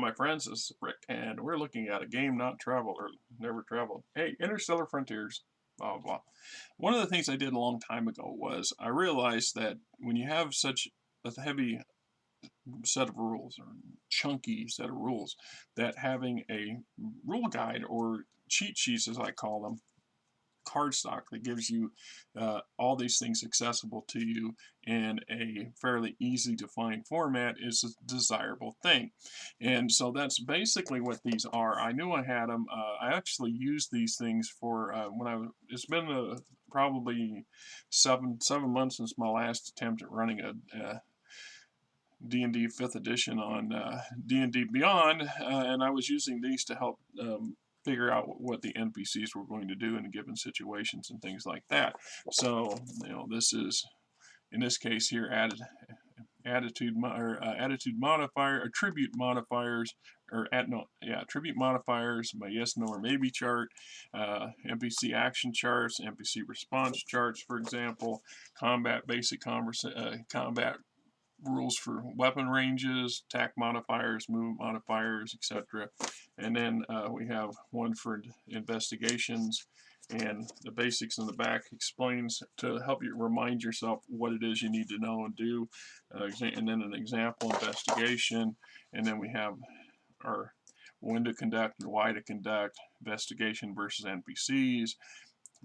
my friends, this is Rick, and we're looking at a game not traveled or never traveled. Hey, Interstellar Frontiers, blah, blah, blah. One of the things I did a long time ago was I realized that when you have such a heavy set of rules or chunky set of rules, that having a rule guide or cheat sheets, as I call them, cardstock that gives you all these things accessible to you in a fairly easy to find format is a desirable thing. And so that's basically what these are. I knew I had them. I actually used these things for it's been probably seven months since my last attempt at running a D&D 5th edition on D&D Beyond, and I was using these to help figure out what the NPCs were going to do in given situations and things like that. So, this is, in this case here, attitude modifier, attribute modifiers, attribute modifiers, my yes, no, or maybe chart, NPC action charts, NPC response charts, for example, combat combat rules for weapon ranges, attack modifiers, movement modifiers, etc. And then we have one for investigations, and the basics in the back explains to help you remind yourself what it is you need to know and do, and then an example investigation, and then we have our when to conduct and why to conduct, investigation versus NPCs,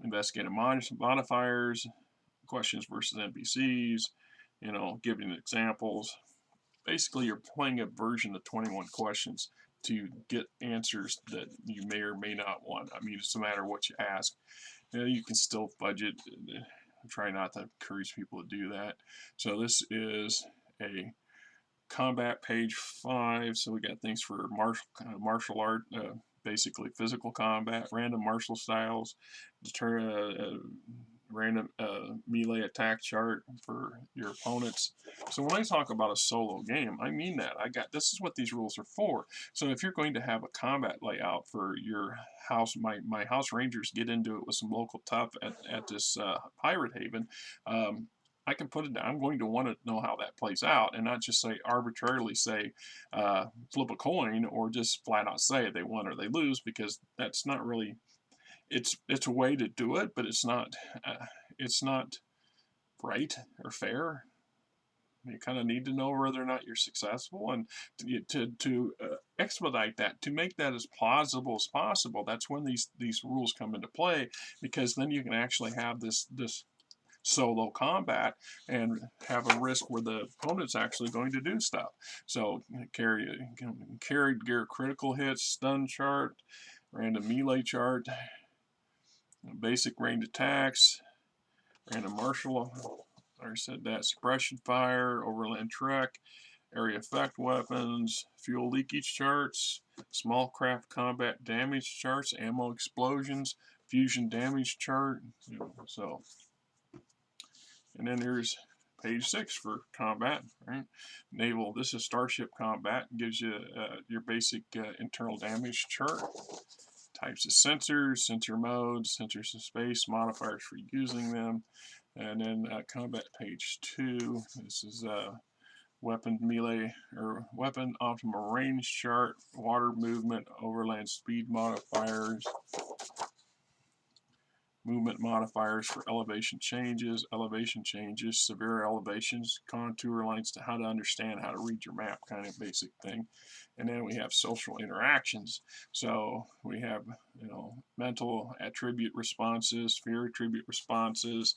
investigative modifiers, questions versus NPCs, giving examples. Basically, you're playing a version of 21 questions to get answers that you may or may not want. I mean, it's a matter of what you ask. You can still budget. Try not to encourage people to do that. So this is a combat page 5. So we got things for martial art, basically physical combat, random martial styles, random melee attack chart for your opponents. So when I talk about a solo game, I mean that. This is what these rules are for. So if you're going to have a combat layout for your house, my house rangers get into it with some local tough at this pirate haven. I can put it down. I'm going to want to know how that plays out, and not just arbitrarily say flip a coin or just flat out say they won or they lose, because that's not really. It's a way to do it, but it's not right or fair. You kind of need to know whether or not you're successful, and to expedite that, to make that as plausible as possible. That's when these rules come into play, because then you can actually have this solo combat and have a risk where the opponent's actually going to do stuff. So carried gear critical hits, stun chart, random melee chart, basic range attacks, random martial, I already said that, suppression fire, overland trek, area effect weapons, fuel leakage charts, small craft combat damage charts, ammo explosions, fusion damage chart. So, and then there's page 6 for combat, right? Naval, this is Starship Combat, gives you your basic internal damage chart. Types of sensors, sensor modes, sensors of space, modifiers for using them. And then combat page 2, this is weapon melee or weapon optimal range chart, water movement, overland speed modifiers, movement modifiers for elevation changes, severe elevations, contour lines, to how to understand how to read your map, kind of basic thing. And then we have social interactions. So we have, mental attribute responses, fear attribute responses,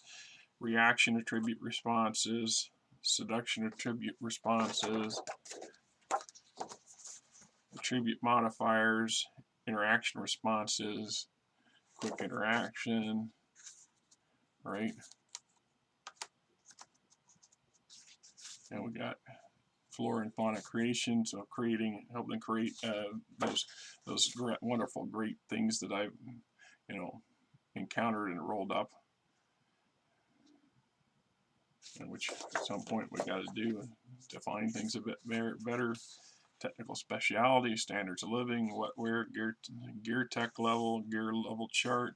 reaction attribute responses, seduction attribute responses, attribute modifiers, interaction responses, quick interaction, right? And we got flora and fauna creation, so helping create those wonderful, great things that I've, encountered and rolled up, and which at some point we got to do and define things a bit better. Technical speciality, standards of living, wetware, gear tech level, gear level chart.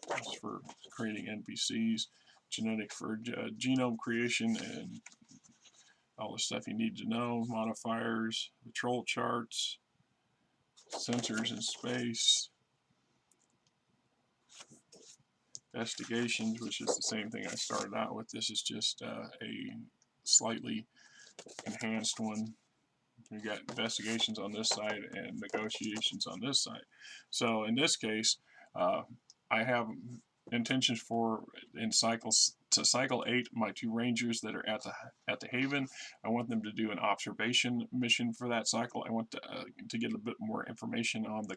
That's for creating NPCs, genetic for genome creation, and all the stuff you need to know, modifiers, patrol charts, sensors in space, investigations, which is the same thing I started out with. This is just a slightly enhanced one. We got investigations on this side and negotiations on this side. So in this case, I have intentions for in cycle 8 my 2 rangers that are at the haven. I want them to do an observation mission for that cycle. I want to get a bit more information on the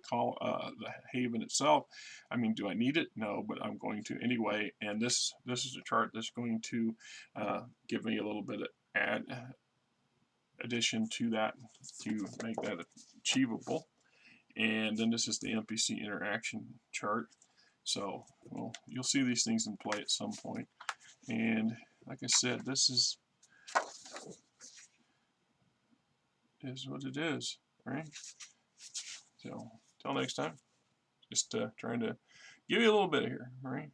haven itself. I mean, do I need it? No, but I'm going to anyway. And this is a chart that's going to give me a little bit of addition to that to make that achievable. And then this is the NPC interaction chart. So, well, you'll see these things in play at some point. And like I said, this is what it is, right? So, till next time, just trying to give you a little bit here, right?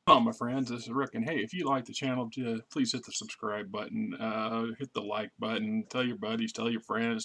Hello, my friends, this is Rick, and hey, if you like the channel, please hit the subscribe button, hit the like button, tell your buddies, tell your friends,